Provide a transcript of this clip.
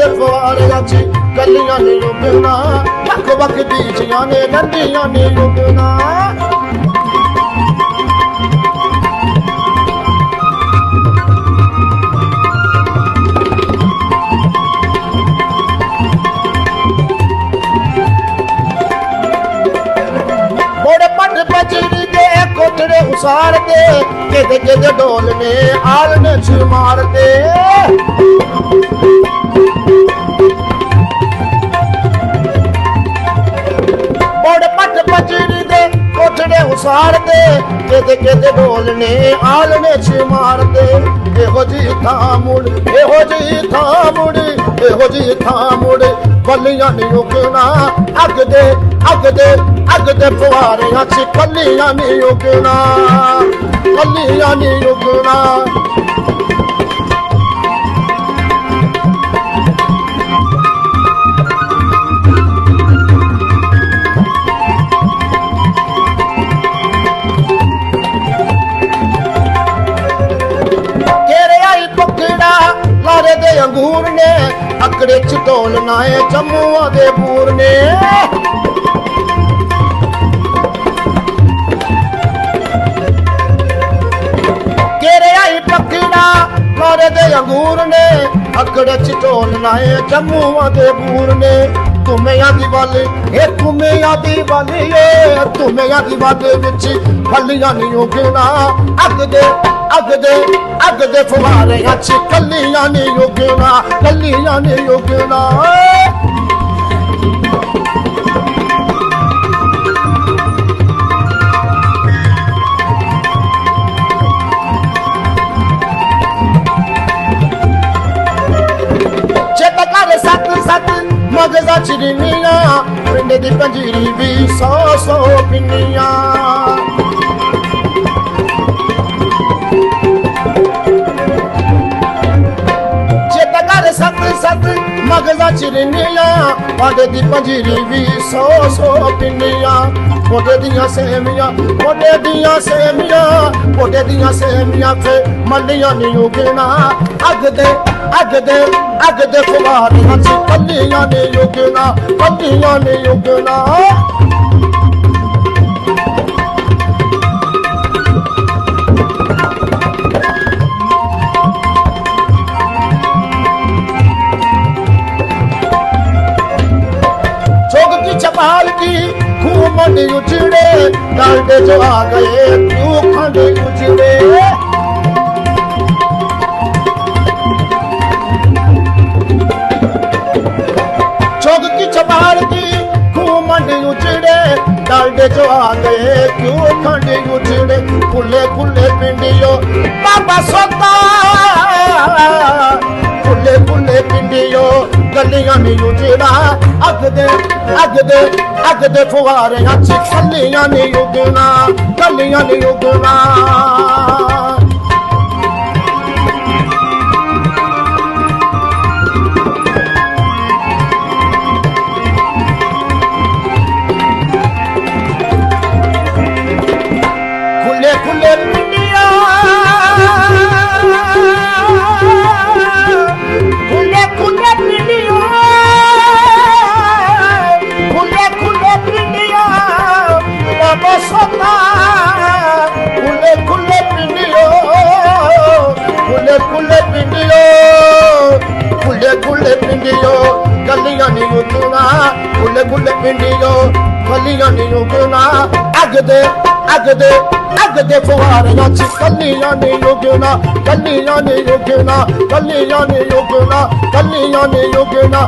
ਦੇ ਫਵਾਰਿਆਂ 'ਚ ਕੱਲੀਆਂ ਨੇ ਰੁਕਣਾ, ਵੱਖ ਵੱਖ ਬੀਜੀਆਂ ਨੇ ਨੰਦੀਆਂ ਨੇ ਰੁਕਣਾ। बजरी दे कोठड़े उसार दे, किद किद ढोल ने आल ने छुमार दे। मोड़ पट बजरी दे कोठड़े उसार दे, किद किद ढोल ने आल ने छुमार दे। एहो जी थां मुड़, एहो जी थां मुड़, एहो जी थां मुड़, बलियां नी उगना, अग दे अग दे अग दे फवारियां 'च कलियां नी उगना, कलियां नी उगना। केरे आई पकड़ा लारे दे अंगूर ने, अकड़े च ढोलना है जम्मुआ दे बूर ने। लारे दे अंगूर ने, अकड़े च ढोलना है जम्मुआ दे बूर ने। तुमिया दी वाली, ए तुमिया दी वाली, ए तुमिया दी वाली विच फलियां नी उगना, अग दे अग दे अग दे फवारियां 'च कलियां नी उगना, कलियां नी उगना। सत सत मगजा चिरनिया, पिंड दी पंजीरी भी 100 पिन्निया। चेता कर सत सत मगजा चिरनिया, पिंड दी पंजीरी भी 100 पिन्निया। मोटे दियां सेमियां, मोटे दियां सेमियां, मोटे दियां सेमियां फे मलियां नी उगना, अग दे अग दे अग दे फवारियां 'च कलियां नी उगना, कलियां नी उगना। चोग की चपाल की खूब मंडी उजड़े, डालडे जो आ गए क्यों खंडे उजड़े। चबाल की खूब मंडी उजड़े, डालडे जो आ गए क्यों खंडे उजड़े। खुले खुले पिंडियो बाबा सोता, खुले खुले पिंडियो गलियां नी उजड़ा, अग दे अग दे अग दे फवारियां 'च कलियां नी उगना, कलियां नी उगना। खुले पिंडिया, खुले खुले पिंडिया, खुले खुले पिंडिया बाबा सोता। खुले खुले पिंडियो, खुले खुले पिंडियो, खुले खुले पिंडियो गलियां नी उगना, खुले खुले पिंडियो गलियां नी उगना। अग दे अग दे अग दे फवारियां 'च कलियां नी उगना, कलियां नी उगना, कलियां नी उगना, कलियां नी उगना।